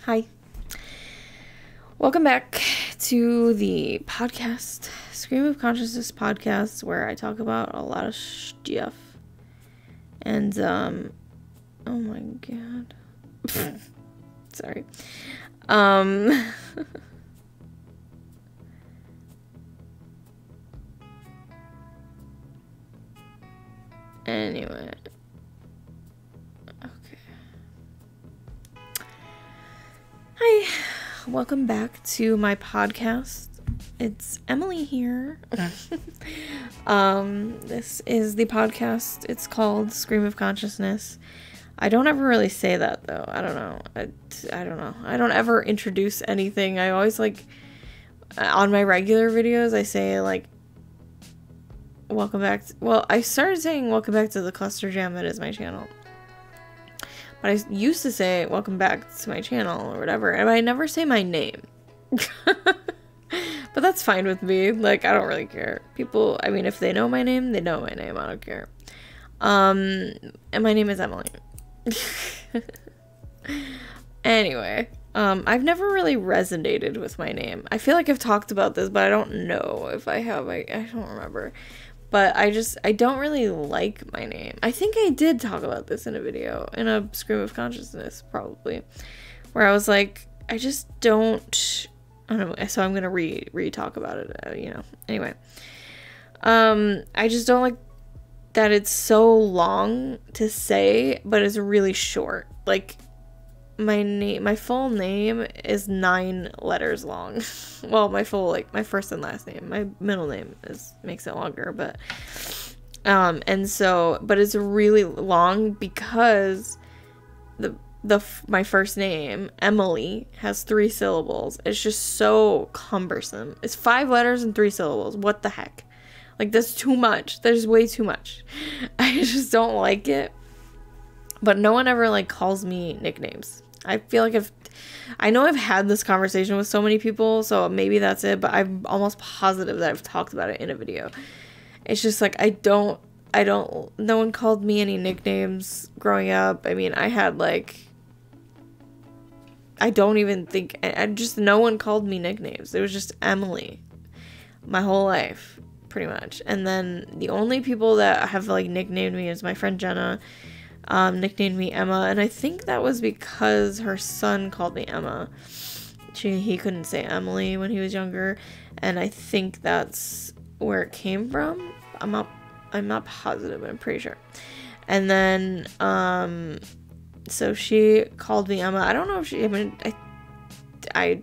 Hi. Welcome back to the podcast, Stream of Consciousness podcast, where I talk about a lot of stuff. And, oh my god. Sorry. Anyway. Okay. Hi. Welcome back to my podcast. It's Emily here. This is the podcast. It's called Stream of Consciousness. I don't ever really say that though. I don't know. I don't know. I don't ever introduce anything. I always on my regular videos I say welcome back. I started saying welcome back to the cluster jam that is my channel. But I used to say welcome back to my channel or whatever, and I never say my name. But that's fine with me. I don't really care. People, if they know my name, they know my name. I don't care. And my name is Emily. Anyway, I've never really resonated with my name. I feel like I've talked about this, but I don't know if I have. I don't remember. But I don't really like my name. I think I did talk about this in a video, in a Stream of Consciousness, probably, where I was like, I just don't, I don't know, so I'm gonna re-talk about it, Anyway, I just don't like that it's so long to say, but it's really short. My full name is 9 letters long. Well, my first and last name. My middle name makes it longer, but but it's really long because my first name, Emily, has 3 syllables. It's just so cumbersome. It's 5 letters and 3 syllables. What the heck? That's too much. There's way too much. I just don't like it. But no one ever calls me nicknames. I feel like I know I've had this conversation with so many people, so maybe that's it, but I'm almost positive that I've talked about it in a video. It's just no one called me any nicknames growing up. I had no one called me nicknames. It was just Emily my whole life, pretty much. And then the only people that have nicknamed me is my friend Jenna. Nicknamed me Emma, and I think that was because her son called me Emma. He couldn't say Emily when he was younger, and I think that's where it came from. I'm not positive, but I'm pretty sure. And then so she called me Emma. I don't know if I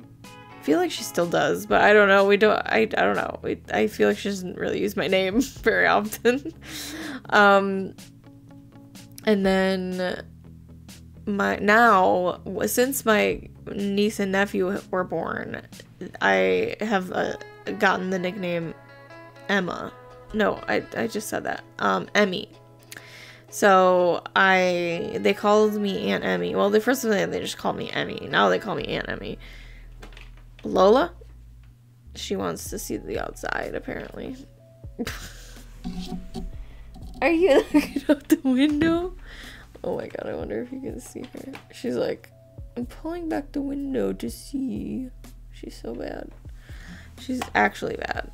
feel like she still does, but I don't know. I don't know. I feel like she doesn't really use my name very often. And then since my niece and nephew were born, I have gotten the nickname Emma. No, I just said that. Emmy. So they called me Aunt Emmy. Well, the first thing they just called me Emmy. Now they call me Aunt Emmy. Lola? She wants to see the outside, apparently. Are you looking out the window? Oh my god, I wonder if you can see her. She's like, I'm pulling back the window to see. She's so bad. She's actually bad.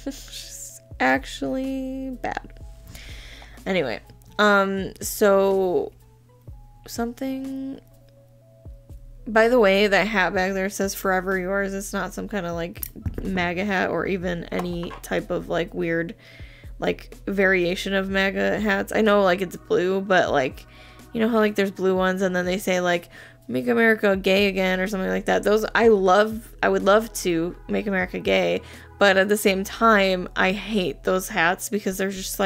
She's actually bad. Anyway, so something. By the way, that hat back there says Forever Yours. It's not some kind of MAGA hat or even any type of weird variation of MAGA hats. I know it's blue, but you know how there's blue ones and then they say Make America Gay Again or something like that. Those I would love to make America gay, but at the same time I hate those hats because they're just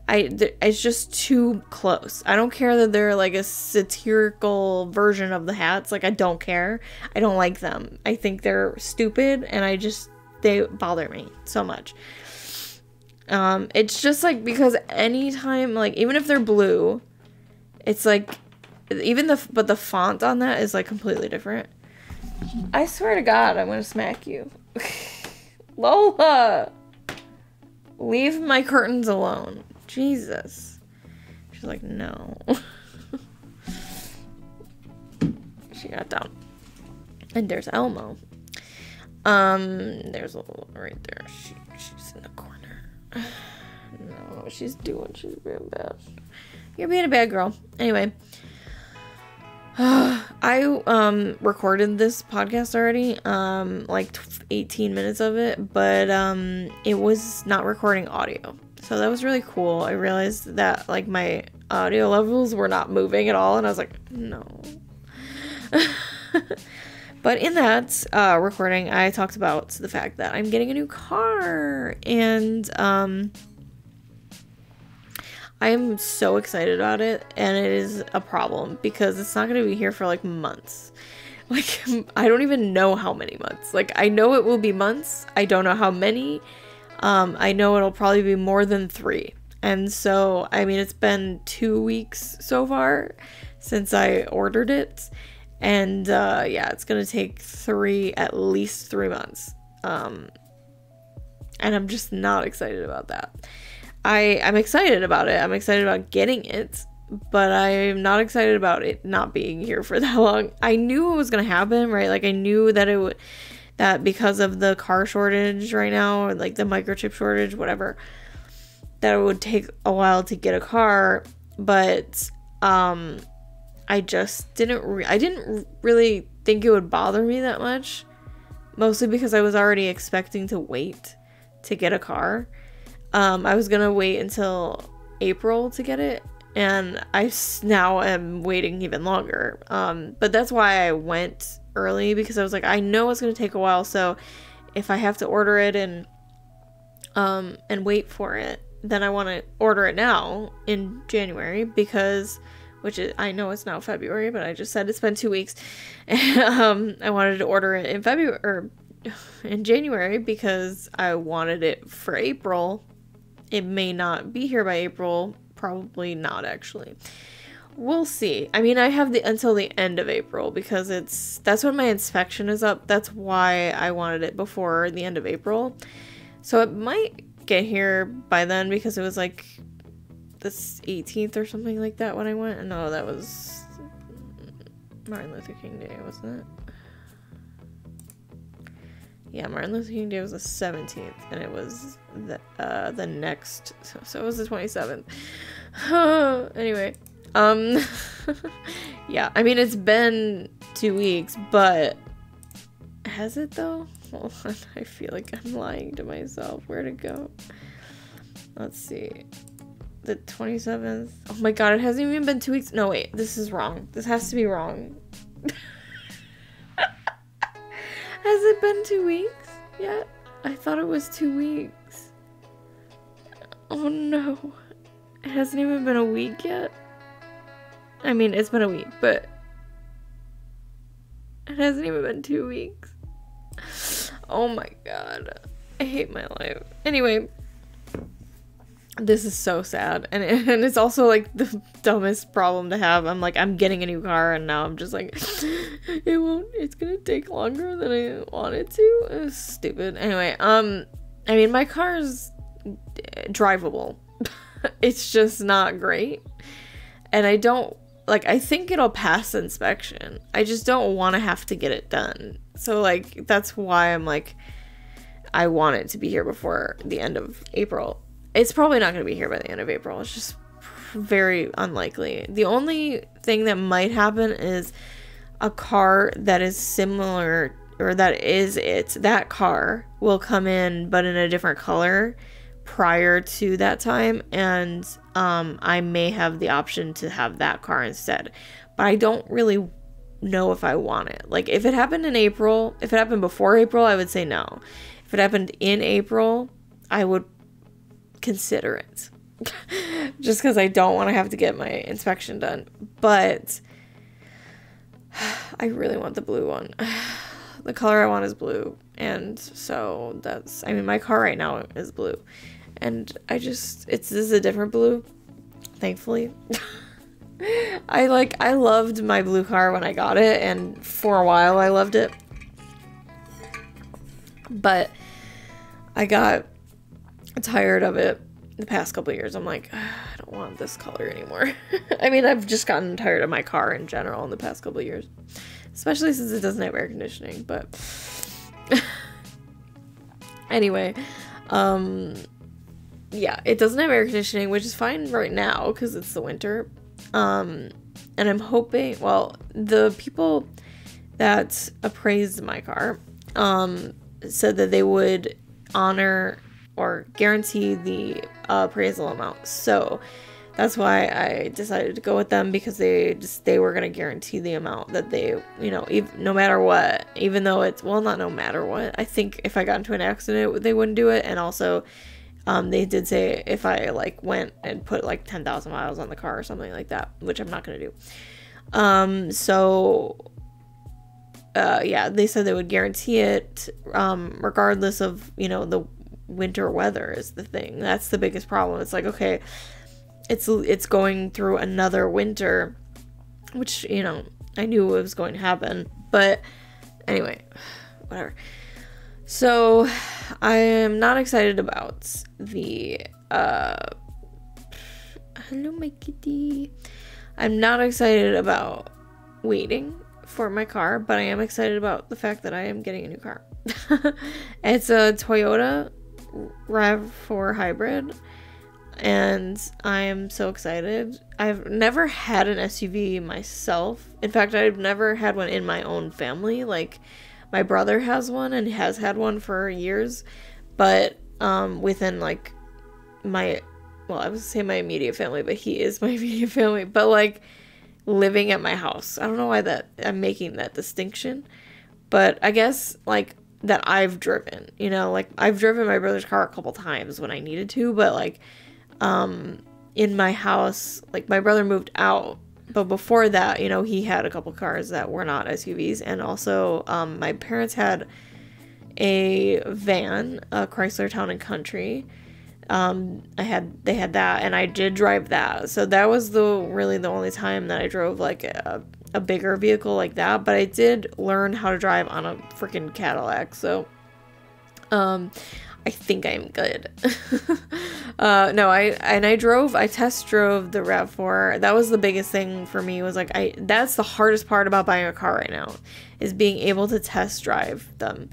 it's just too close. I don't care that they're a satirical version of the hats. I don't care. I don't like them. I think they're stupid and they bother me so much. It's just because anytime even if they're blue, it's but the font on that is completely different. I swear to God, I'm gonna smack you. Lola, leave my curtains alone. Jesus. She's like, no. she got down. And there's Elmo. There's Lola right there. She's in the corner. No, she's doing. She's being bad. You're being a bad girl. Anyway. I recorded this podcast already, like 18 minutes of it, but it was not recording audio. So that was really cool. I realized that like my audio levels were not moving at all, and I was like, no. But in that recording, I talked about the fact that I'm getting a new car, and I am so excited about it, and it is a problem because it's not going to be here for like months. Like, I don't even know how many months. Like, I know it will be months. I don't know how many. I know it'll probably be more than 3. And so, I mean, it's been 2 weeks so far since I ordered it. And yeah, it's going to take at least 3 months. And I'm just not excited about that. I'm excited about it. I'm excited about getting it, but I'm not excited about it not being here for that long. I knew it was going to happen, right? Like, I knew that that because of the car shortage right now, or like the microchip shortage, whatever, that it would take a while to get a car, but I just didn't I didn't really think it would bother me that much, mostly because I was already expecting to wait to get a car. I was gonna wait until April to get it, and I now am waiting even longer. But that's why I went early, because I was like, I know it's gonna take a while, so if I have to order it and wait for it, then I want to order it now in January, because I know it's now February, but I just said it's been 2 weeks, and I wanted to order it in February or in January because I wanted it for April. It may not be here by April. Probably not, actually. We'll see. I mean, I have until the end of April, because that's when my inspection is up. That's why I wanted it before the end of April. So it might get here by then, because it was like the 18th or something like that when I went. No, that was Martin Luther King Day, wasn't it? Yeah, Martin Luther King Day was the 17th, and it was the next, so it was the 27th. Anyway, yeah, I mean, it's been 2 weeks, but has it though? Hold on, I feel like I'm lying to myself. Where'd it go? Let's see. The 27th. Oh my god, it hasn't even been 2 weeks. No, wait, this is wrong. This has to be wrong. Has it been 2 weeks yet? I thought it was 2 weeks. Oh no. It hasn't even been a week yet. I mean, it's been a week, but it hasn't even been 2 weeks. Oh my god. I hate my life. Anyway, this is so sad, and it's also like the dumbest problem to have. I'm like, I'm getting a new car, and now I'm just like, it's gonna take longer than I want it to. It's stupid. Anyway, I mean, my car's drivable. It's just not great, and I think it'll pass inspection. I just don't want to have to get it done. So like, that's why I'm like, I want it to be here before the end of April. It's probably not going to be here by the end of April. It's just very unlikely. The only thing that might happen is a car that is similar, or that car will come in, but in a different color prior to that time. And I may have the option to have that car instead. But I don't really know if I want it. Like, if it happened in April, if it happened before April, I would say no. If it happened in April, I would consider it. Just because I don't want to have to get my inspection done. But I really want the blue one. The color I want is blue. And so I mean, my car right now is blue. And this is a different blue, thankfully. I loved my blue car when I got it, and for a while I loved it. But I got tired of it the past couple of years. I'm like, I don't want this color anymore. I mean, I've just gotten tired of my car in general in the past couple of years. especially since it doesn't have air conditioning. But anyway, yeah, it doesn't have air conditioning, which is fine right now because it's the winter. And I'm hoping, well, the people that appraised my car said that they would honor or guarantee the appraisal amount. So that's why I decided to go with them, because they were going to guarantee the amount that they, you know, no matter what, even though it's, well, not no matter what. I think if I got into an accident, they wouldn't do it. And also, they did say if I like went and put like 10,000 miles on the car or something like that, which I'm not going to do. Yeah, they said they would guarantee it, regardless of, you know, the winter weather is the thing. That's the biggest problem. It's like, okay, it's going through another winter, which, you know, I knew it was going to happen. But anyway, whatever. So I am not excited about the hello my kitty. I'm not excited about waiting for my car, but I am excited about the fact that I am getting a new car. It's a Toyota RAV4 hybrid, and I am so excited. I've never had an SUV myself. In fact, I've never had one in my own family. Like, my brother has one and has had one for years, but within like my, well, I was gonna say my immediate family, but he is my immediate family, but like living at my house. I don't know why that I'm making that distinction, but I guess like that I've driven, you know, like I've driven my brother's car a couple times when I needed to, but like in my house, like my brother moved out. But before that, you know, he had a couple cars that were not SUVs. And also, my parents had a van, a Chrysler Town and Country. They had that, and I did drive that. So that was really the only time that I drove like a bigger vehicle like that. But I did learn how to drive on a freaking Cadillac. So, I think I'm good. No, I test drove the RAV4. That was the biggest thing for me, was like, that's the hardest part about buying a car right now, is being able to test drive them.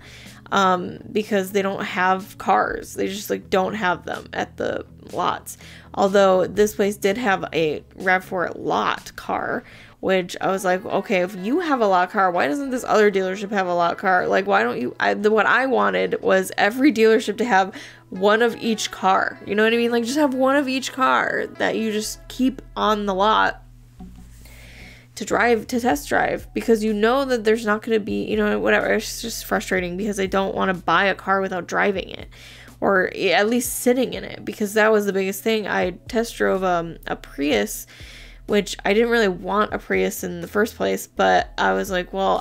Because they don't have cars. They just like don't have them at the lots. Although this place did have a RAV4 lot car, which I was like, okay, if you have a lot car, why doesn't this other dealership have a lot car? Like, why don't you? What I wanted was every dealership to have one of each car. You know what I mean? Like, just have one of each car that you just keep on the lot to test drive, because you know that there's not going to be, you know, whatever. It's just frustrating because I don't want to buy a car without driving it, or at least sitting in it, because that was the biggest thing. I test drove a Prius, which I didn't really want a Prius in the first place, but I was like, well,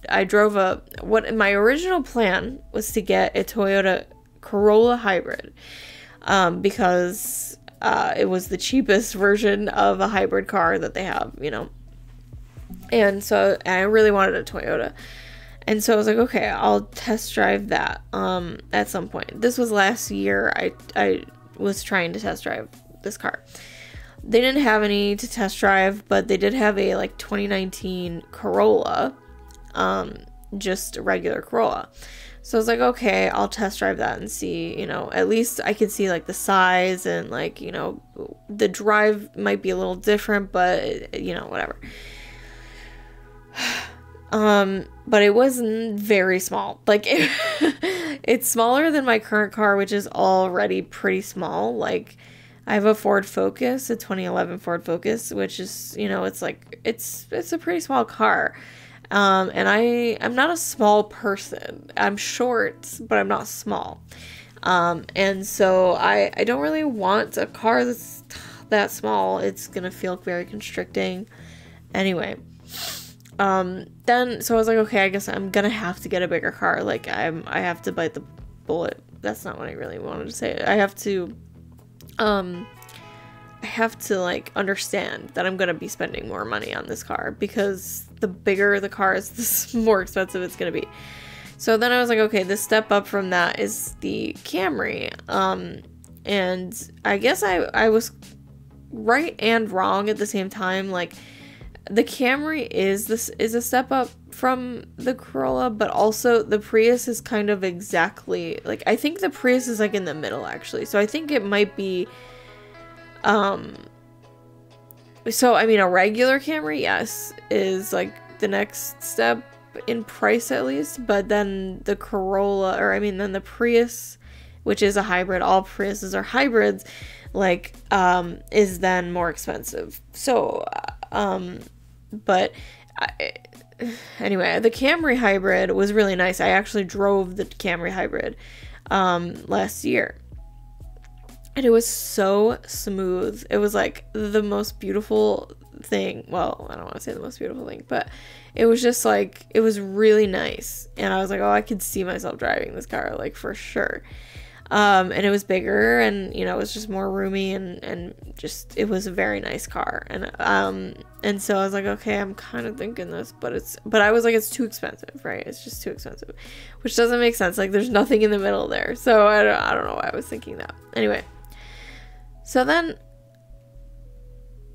I drove my original plan was to get a Toyota Corolla hybrid, because it was the cheapest version of a hybrid car that they have, you know. And so I really wanted a Toyota. And so I was like, okay, I'll test drive that at some point. This was last year. I was trying to test drive this car. They didn't have any to test drive, but they did have a like 2019 Corolla, just a regular Corolla. So I was like, okay, I'll test drive that and see, you know, at least I could see like the size, and like, you know, the drive might be a little different, but you know, whatever. But it wasn't very small. Like, it's smaller than my current car, which is already pretty small. Like, I have a Ford Focus, a 2011 Ford Focus, which is, you know, it's like, it's a pretty small car. And I'm not a small person. I'm short, but I'm not small. And so I don't really want a car that's that small. It's gonna feel very constricting. Anyway. Then, so I was like, okay, I guess I'm gonna have to get a bigger car. Like, I have to bite the bullet. That's not what I really wanted to say. I have to like understand that I'm gonna be spending more money on this car, because the bigger the car is, the more expensive it's gonna be. So then I was like, okay, the step up from that is the Camry. And I guess I was right and wrong at the same time. Like, the Camry is a step up from the Corolla, but also the Prius is kind of exactly, like, I think the Prius is, like, in the middle, actually. So I think it might be, so, I mean, a regular Camry, yes, is, like, the next step in price, at least. But then the Corolla, or, I mean, then the Prius, which is a hybrid, all Priuses are hybrids, like, is then more expensive. So, but anyway, the Camry hybrid was really nice. I actually drove the Camry hybrid last year, and it was so smooth. It was like the most beautiful thing. Well, I don't want to say the most beautiful thing, but it was just like, it was really nice. And I was like, oh, I could see myself driving this car, like, for sure. And it was bigger, and, you know, it was just more roomy, and just, it was a very nice car. And so I was like, okay, I'm kind of thinking this, but I was like, it's too expensive, right? It's just too expensive, which doesn't make sense. Like, there's nothing in the middle there. So I don't know why I was thinking that. Anyway, so then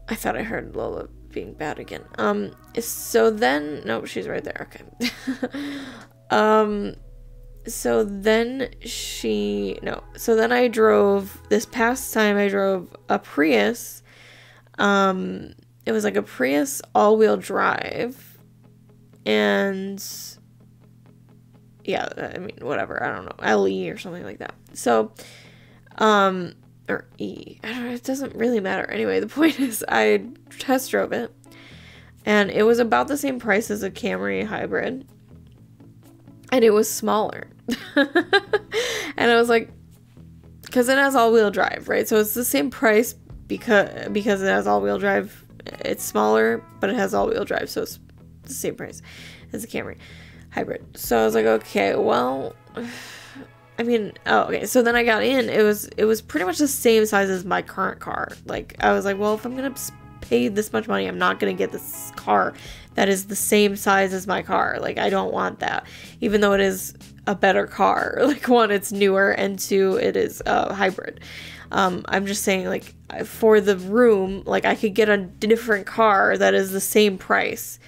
I thought I heard Lola being bad again. So then, no, she's right there. Okay. So then I drove, this past time I drove a Prius. It was like a Prius all-wheel drive, and yeah, I mean, whatever, I don't know, LE or something like that. So, or E, I don't know, it doesn't really matter. Anyway, the point is, I test drove it, and it was about the same price as a Camry hybrid. And it was smaller. And I was like, because it has all-wheel drive, right? So it's the same price because it has all-wheel drive. It's smaller, but it has all-wheel drive, so it's the same price as a Camry hybrid. So I was like, okay, well, I mean, oh, okay. So then I got in. It was pretty much the same size as my current car. Like, I was like, well, if I'm gonna pay this much money, I'm not gonna get this car that is the same size as my car. Like, I don't want that, even though it is a better car. Like, one, it's newer, and two, it is a hybrid. I'm just saying, like, for the room, like, I could get a different car that is the same price,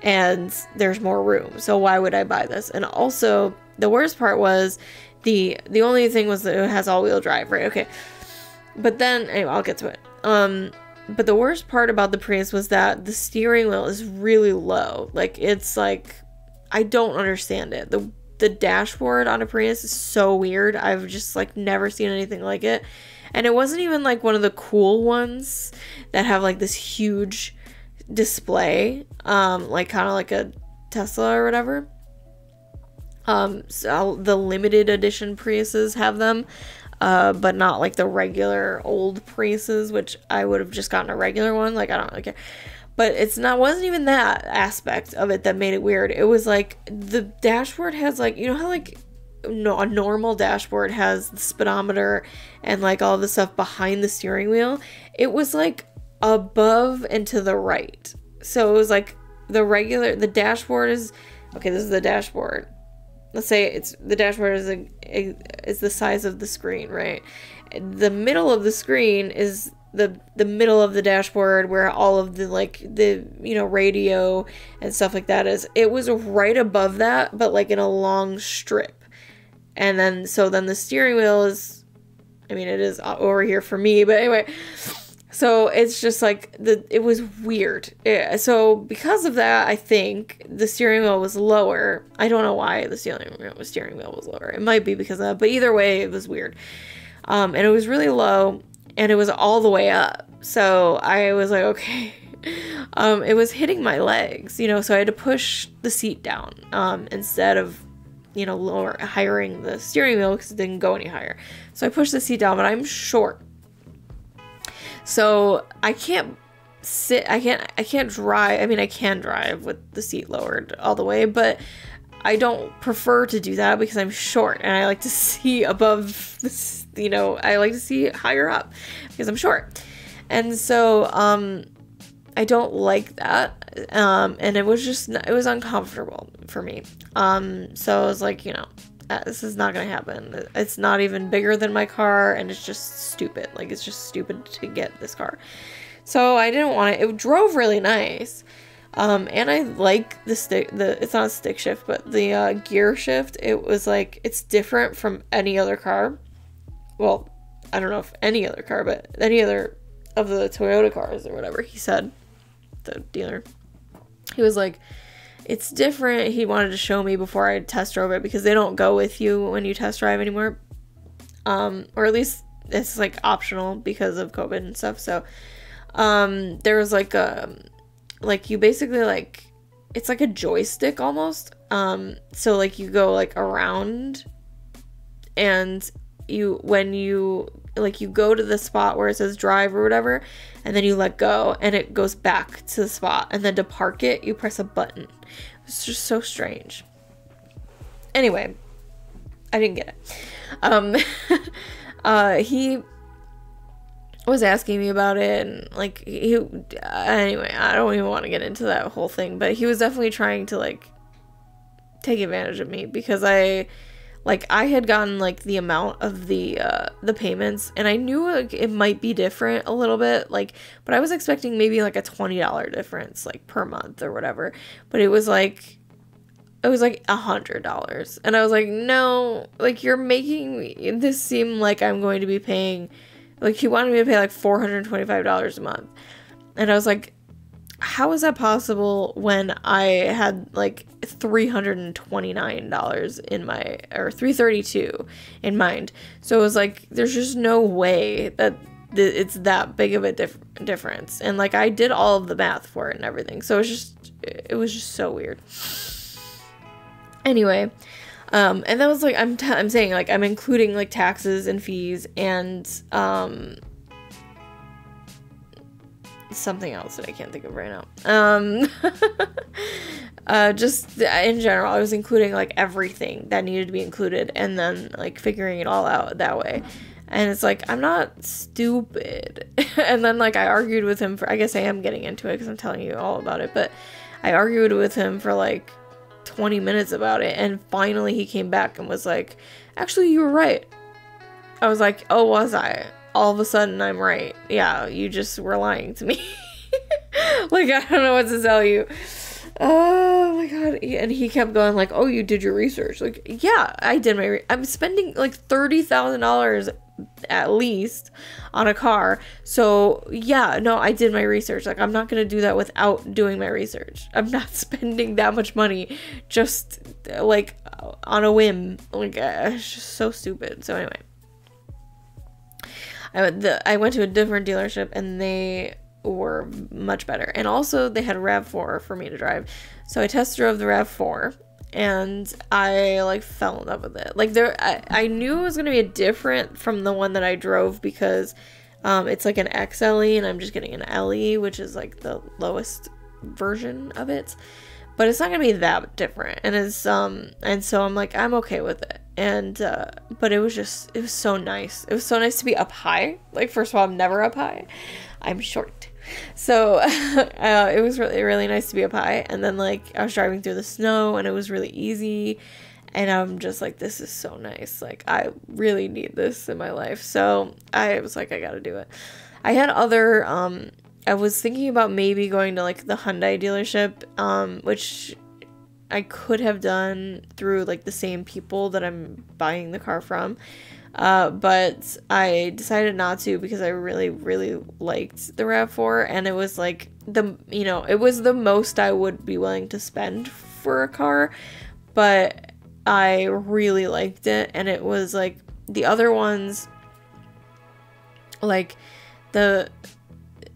and there's more room. So why would I buy this? And also, the worst part was the only thing was that it has all-wheel drive, right? Okay. But then, anyway, I'll get to it. But the worst part about the Prius was that the steering wheel is really low. Like, it's like, I don't understand it. The dashboard on a Prius is so weird. I've just, like, never seen anything like it. And it wasn't even, like, one of the cool ones that have, like, this huge display. Like, kind of like a Tesla or whatever. So the limited edition Priuses have them. But not like the regular old Priuses, which I would have just gotten a regular one. Like, I don't really care. But wasn't even that aspect of it that made it weird. It was like, the dashboard has, like, you know how, like, no, a normal dashboard has the speedometer and, like, all the stuff behind the steering wheel? It was, like, above and to the right. So it was like, the dashboard is, okay, this is the dashboard. Let's say the dashboard is the size of the screen, right? The middle of the screen is the middle of the dashboard, where all of the, like, the, you know, radio and stuff like that is. It was right above that, but, like, in a long strip. And then, so then the steering wheel is, I mean, it is over here for me, but anyway. So it's just like, it was weird. So because of that, I think the steering wheel was lower. I don't know why the steering wheel was lower. It might be because of that, but either way, it was weird. And it was really low, and it was all the way up. So I was like, okay. It was hitting my legs, you know, so I had to push the seat down instead of, you know, hiring the steering wheel, because it didn't go any higher. So I pushed the seat down, but I'm short. So I can't drive. I mean, I can drive with the seat lowered all the way, but I don't prefer to do that because I'm short, and I like to see above this, you know, I like to see higher up because I'm short. And so, I don't like that. And it was uncomfortable for me. So I was like, you know, this is not gonna happen. It's not even bigger than my car, and it's just stupid. Like, it's just stupid to get this car. So I didn't want it. It drove really nice. And I like the stick, it's not a stick shift, but the gear shift. It was like, it's different from any other car. Well, I don't know if any other car, but any other of the Toyota cars or whatever, he said, the dealer. He was like, it's different. He wanted to show me before I test drove it, because they don't go with you when you test drive anymore. Or at least it's like optional because of COVID and stuff. So, there was like you basically like, it's like a joystick almost. So like you go like around, and when you go to the spot where it says drive or whatever, and then you let go and it goes back to the spot, and then to park it, you press a button. It's just so strange. Anyway, I didn't get it. He was asking me about it, and like anyway, I don't even want to get into that whole thing, but he was definitely trying to like take advantage of me, because I had gotten like the amount of the payments, and I knew like it might be different a little bit, like, but I was expecting maybe like a $20 difference like per month or whatever, but it was like $100, and I was like, no, like, you're making this seem like I'm going to be paying, like, he wanted me to pay like $425 a month, and I was like, how is that possible when I had like $329 in my, or $332 in mind? So it was like, there's just no way that it's that big of a difference. And like, I did all of the math for it and everything. So it was just so weird. Anyway, and that was like, I'm saying like, I'm including like taxes and fees and, something else that I can't think of right now. Just in general, I was including like everything that needed to be included, and then like figuring it all out that way. And it's like, I'm not stupid. And then like I argued with him I guess I am getting into it because I'm telling you all about it, but I argued with him for like 20 minutes about it, and finally he came back and was like, actually, you were right. I was like, oh, was I? All of a sudden I'm right. Yeah, you just were lying to me. Like, I don't know what to tell you. Oh my god. And he kept going like, oh, you did your research. Like, yeah, I did my I'm spending like $30,000 at least on a car. So yeah, no, I did my research. Like, I'm not gonna do that without doing my research. I'm not spending that much money just like on a whim. Like, it's just so stupid. So anyway, I went to a different dealership, and they were much better. And also, they had a RAV4 for me to drive. So I test drove the RAV4, and I, like, fell in love with it. Like, I knew it was going to be different from the one that I drove, because it's, like, an XLE, and I'm just getting an LE, which is, like, the lowest version of it. But it's not going to be that different. And it's, and so I'm like, I'm okay with it. And, but it was so nice. It was so nice to be up high. Like, first of all, I'm never up high. I'm short. So, it was really, really nice to be up high. And then, like, I was driving through the snow, and it was really easy. And I'm just like, this is so nice. Like, I really need this in my life. So, I was like, I gotta do it. I had other, I was thinking about maybe going to, like, the Hyundai dealership, which I could have done through, like, the same people that I'm buying the car from. But I decided not to, because I really, really liked the RAV4, and it was, like, it was the most I would be willing to spend for a car, but I really liked it, and it was, like, the other ones, like,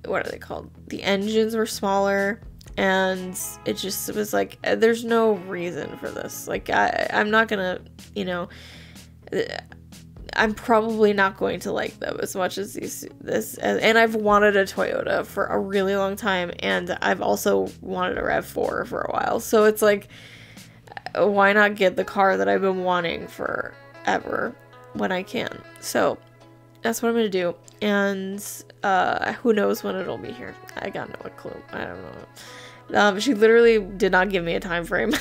what are they called? The engines were smaller, and it just was like, there's no reason for this. Like, I'm not gonna, I'm probably not going to like them as much as this, and I've wanted a Toyota for a really long time, and I've also wanted a RAV4 for a while, so it's like, why not get the car that I've been wanting forever when I can? So that's what I'm gonna do, and who knows when it'll be here. I got no clue. I don't know. She literally did not give me a time frame.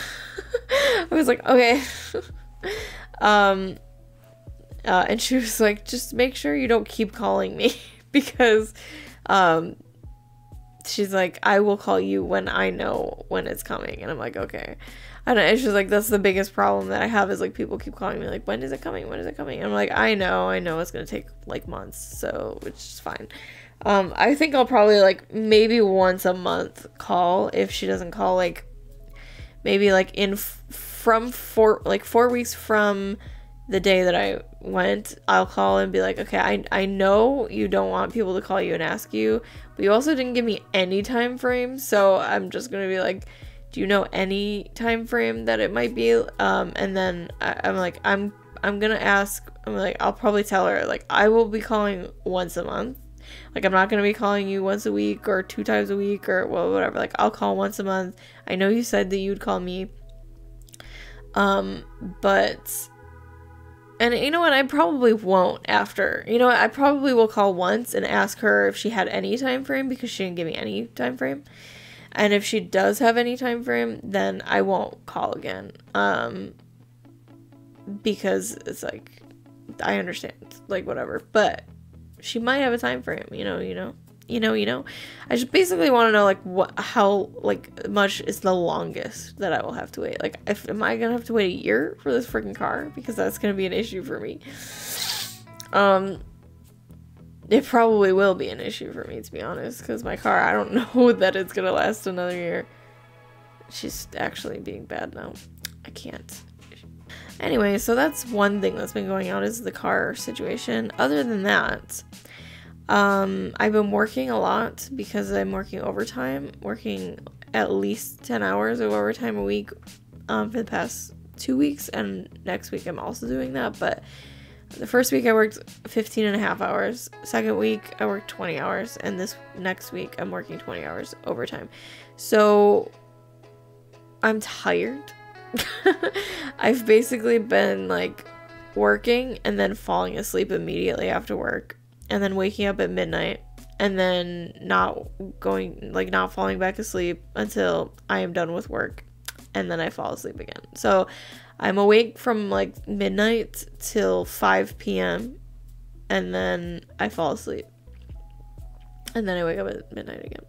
I was like, okay. And she was like, just make sure you don't keep calling me, because she's like, I will call you when I know when it's coming. And I'm like, okay. I don't know. It's just like, that's the biggest problem that I have is like people keep calling me like, when is it coming? When is it coming? And I'm like, I know it's going to take like months. So, which is fine. I think I'll probably like maybe once a month call if she doesn't call, like maybe like from 4 weeks from the day that I went, I'll call and be like, okay, I know you don't want people to call you and ask you, but you also didn't give me any time frame, so I'm just gonna be like, do you know any time frame that it might be? And then I'm like, I'm gonna ask, I'm like, I'll probably tell her, like, I will be calling once a month. Like, I'm not gonna be calling you once a week or 2 times a week or well, whatever. Like, I'll call once a month. I know you said that you'd call me. But, and you know what, I probably won't after. You know what, I probably will call once and ask her if she had any time frame, because she didn't give me any time frame. And if she does have any time frame, then I won't call again. Because it's like, I understand, like, whatever. But she might have a time frame, you know. I just basically want to know, like, how, like, much is the longest that I will have to wait. Like, am I gonna have to wait a year for this freaking car? Because that's gonna be an issue for me. It probably will be an issue for me, to be honest, because my car, I don't know that it's gonna last another year. She's actually being bad now. I can't. Anyway, so that's one thing that's been going on, is the car situation. Other than that, I've been working a lot because I'm working overtime, working at least 10 hours of overtime a week for the past 2 weeks, and next week I'm also doing that. But the first week I worked 15 and a half hours, second week I worked 20 hours, and this next week I'm working 20 hours overtime. So I'm tired. I've basically been like working and then falling asleep immediately after work, and then waking up at midnight, and then not falling back asleep until I am done with work, and then I fall asleep again. So I'm awake from like midnight till 5 p.m. and then I fall asleep, and then I wake up at midnight again.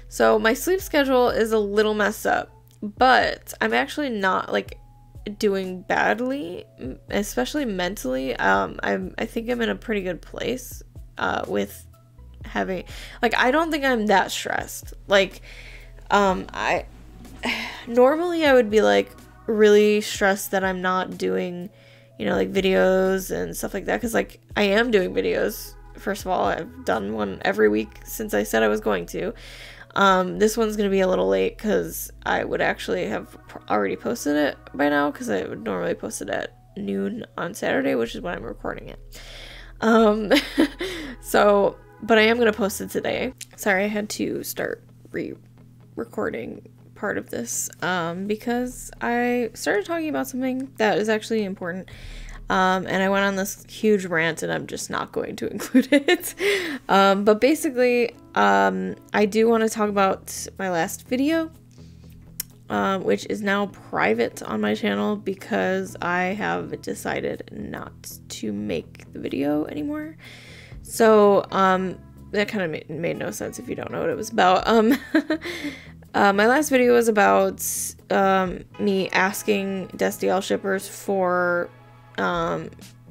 So my sleep schedule is a little messed up, but I'm actually not like doing badly, especially mentally. I think I'm in a pretty good place with having, like, I don't think I'm that stressed. Like, I normally I would be like really stressed that I'm not doing, you know, like videos and stuff like that, because like I am doing videos. First of all, I've done one every week since I said I was going to. This one's gonna be a little late because I would actually have already posted it by now, because I would normally post it at noon on Saturday, which is when I'm recording it. So, but I am gonna post it today. Sorry, I had to start re-recording part of this because I started talking about something that is actually important, and I went on this huge rant, and I'm just not going to include it. But basically, I do want to talk about my last video, which is now private on my channel because I have decided not to make the video anymore. So that kind of made no sense if you don't know what it was about. My last video was about me asking Destiel shippers for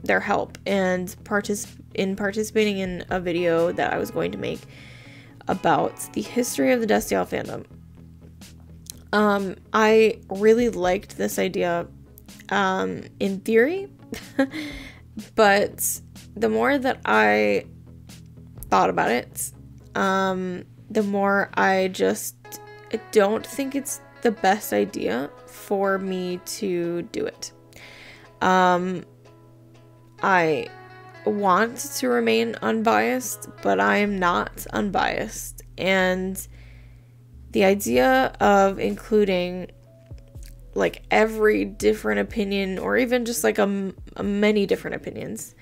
their help and participating in a video that I was going to make about the history of the Destiel fandom. I really liked this idea in theory, but the more that I thought about it, the more I just don't think it's the best idea for me to do it. I want to remain unbiased, but I am not unbiased. And the idea of including like every different opinion, or even just like a many different opinions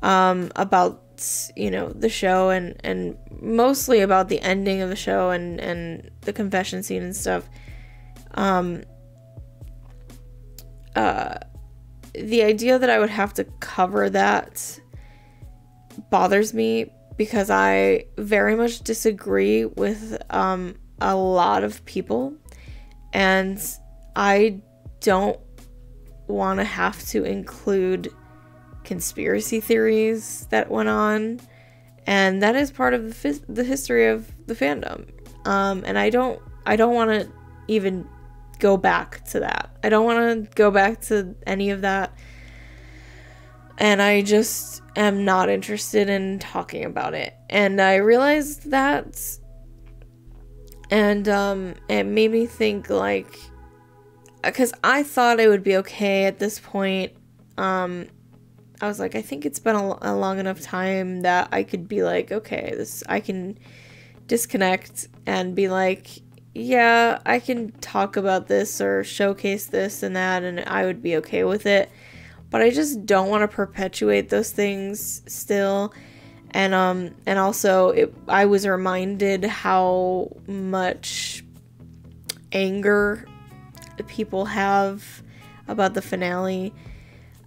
about, you know, the show, and mostly about the ending of the show and the confession scene and stuff, the idea that I would have to cover that bothers me because I very much disagree with a lot of people, and I don't want to have to include conspiracy theories that went on, and that is part of the history of the fandom. And I don't want to even go back to that. I don't want to go back to any of that. And I just am not interested in talking about it. And I realized that, and it made me think, like, because I thought it would be okay at this point. I was like, I think it's been a long enough time that I could be like, okay, I can disconnect and be like, yeah, I can talk about this or showcase this and that, and I would be okay with it. But I just don't want to perpetuate those things still. And also I was reminded how much anger people have about the finale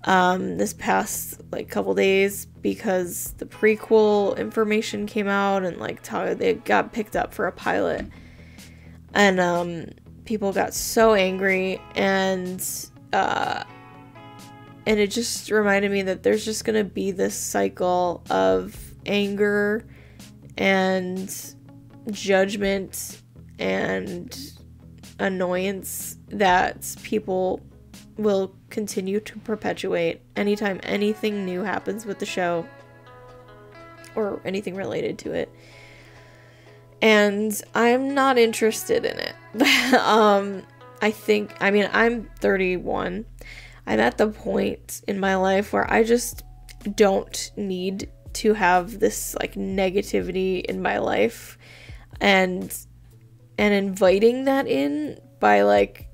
this past like couple days, because the prequel information came out and like they got picked up for a pilot, and people got so angry, and it just reminded me that there's just gonna be this cycle of anger and judgment and annoyance that people will continue to perpetuate anytime anything new happens with the show or anything related to it. And I'm not interested in it. I'm 31. I'm at the point in my life where I just don't need to have this like negativity in my life, and inviting that in by like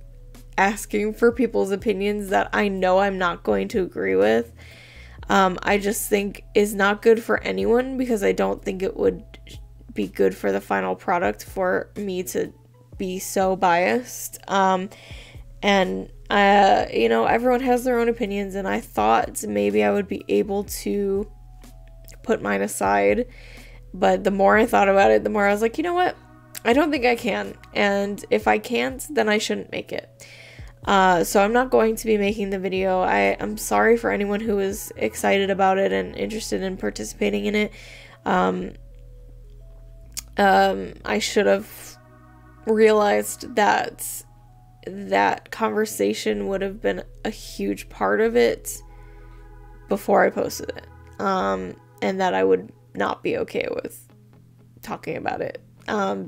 asking for people's opinions that I know I'm not going to agree with, I just think is not good for anyone, because I don't think it would be good for the final product for me to be so biased. Everyone has their own opinions, and I thought maybe I would be able to put mine aside, but the more I thought about it, the more I was like, you know what? I don't think I can, and if I can't, then I shouldn't make it. So I'm not going to be making the video. I'm sorry for anyone who is excited about it and interested in participating in it. I should have realized that conversation would have been a huge part of it before I posted it. And that I would not be okay with talking about it.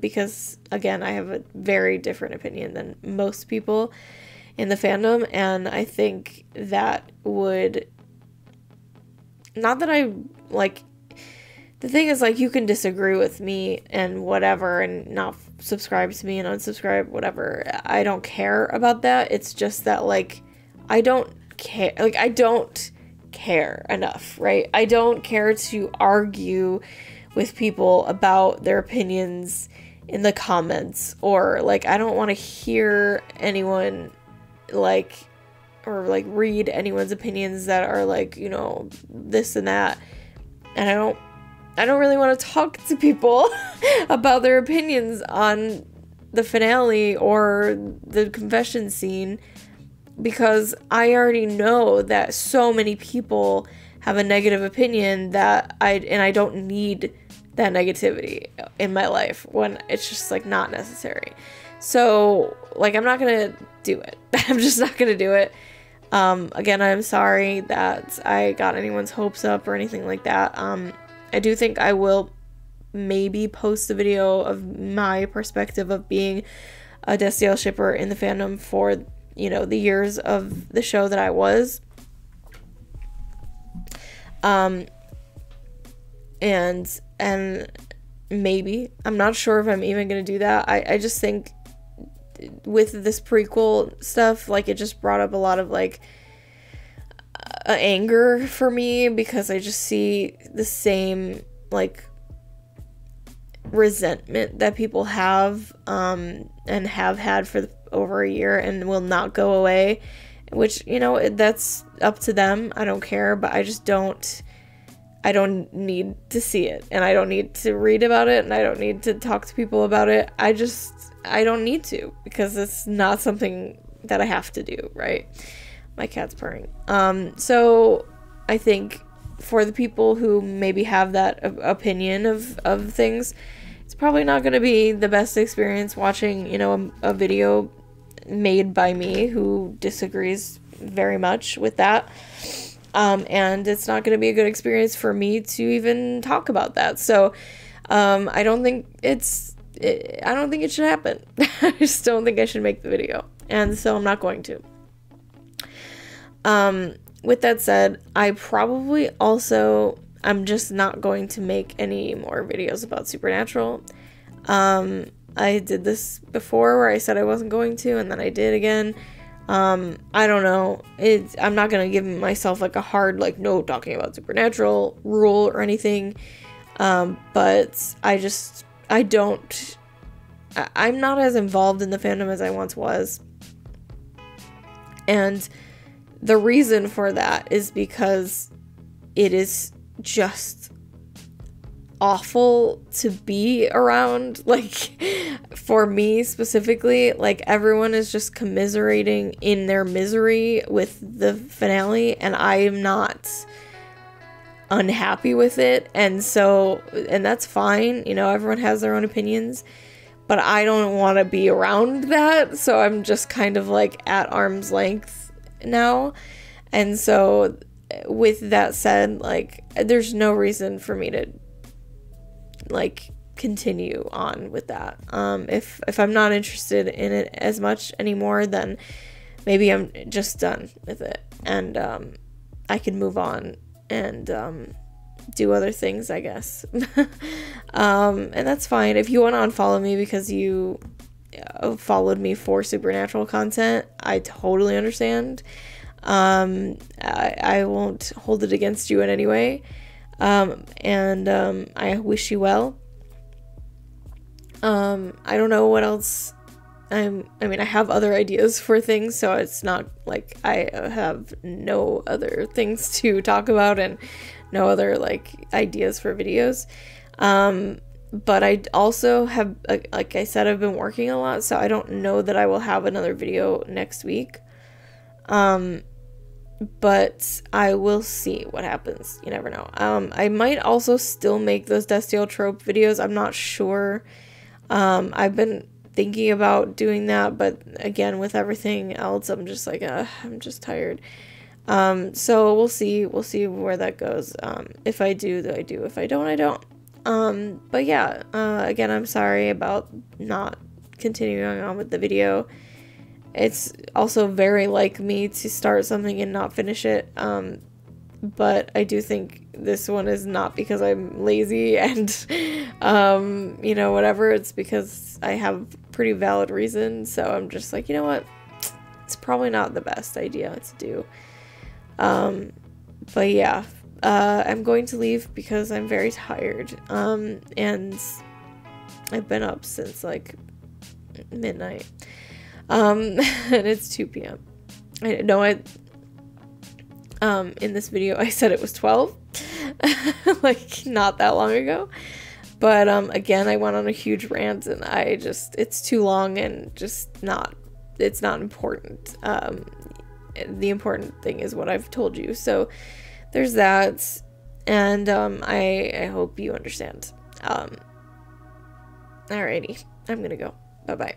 Because, again, I have a very different opinion than most people in the fandom, and I think that would... Not that I, like... The thing is, like, you can disagree with me and whatever, and not subscribe to me and unsubscribe, whatever. I don't care about that. It's just that, like, I don't care. Like, I don't care enough, right? I don't care to argue with people about their opinions in the comments, or, like, I don't want to hear anyone, like, or, like, read anyone's opinions that are, like, you know, this and that. And I don't really want to talk to people about their opinions on the finale or the confession scene, because I already know that so many people have a negative opinion that I don't need that negativity in my life when it's just like not necessary. So like, I'm not gonna do it. I'm just not gonna do it. Again, I'm sorry that I got anyone's hopes up or anything like that. I do think I will maybe post a video of my perspective of being a Destiel shipper in the fandom for, you know, the years of the show that I was. And maybe, I'm not sure if I'm even gonna do that. I just think with this prequel stuff, like, it just brought up a lot of, like, anger for me, because I just see the same, like, resentment that people have, and have had for over a year and will not go away, which, you know, that's up to them. I don't care, but I just don't, I don't need to see it, and I don't need to read about it, and I don't need to talk to people about it. I don't need to, because it's not something that I have to do, right? My cat's purring. So I think for the people who maybe have that opinion of things, it's probably not going to be the best experience watching, you know, a video made by me who disagrees very much with that. And it's not going to be a good experience for me to even talk about that. So I don't think it should happen. I just don't think I should make the video. And so I'm not going to. With that said, I'm just not going to make any more videos about Supernatural. I did this before where I said I wasn't going to, and then I did again. I don't know. I'm not going to give myself like a hard, like, no talking about Supernatural rule or anything. But I'm not as involved in the fandom as I once was. And the reason for that is because it is just awful to be around. Like, for me specifically, like, everyone is just commiserating in their misery with the finale, and I am not unhappy with it. And that's fine, you know, everyone has their own opinions, but I don't want to be around that, so I'm just kind of like at arm's length now. And so with that said, like, there's no reason for me to like continue on with that. If I'm not interested in it as much anymore, then maybe I'm just done with it, and I can move on and do other things, I guess. And that's fine. If you want to unfollow me because you followed me for Supernatural content, I totally understand. I won't hold it against you in any way. And I wish you well. I don't know what else. I mean, I have other ideas for things, so it's not like I have no other things to talk about and no other like ideas for videos. But I also have, like I said, I've been working a lot, so I don't know that I will have another video next week. But I will see what happens. You never know. I might also still make those Destiel trope videos. I'm not sure. I've been thinking about doing that, but again, with everything else, I'm just like, I'm just tired. So we'll see where that goes. If I do, I do. If I don't, I don't. But yeah, again, I'm sorry about not continuing on with the video. It's also very like me to start something and not finish it. But I do think this one is not because I'm lazy and, you know, whatever. It's because I have pretty valid reason. So I'm just like, you know what? It's probably not the best idea to do. But yeah, I'm going to leave because I'm very tired. And I've been up since like midnight. And it's 2 p.m. I know in this video I said it was 12, like not that long ago, but again, I went on a huge rant, and it's too long and just it's not important. The important thing is what I've told you, so there's that, and I hope you understand. Alrighty, I'm gonna go. Bye bye.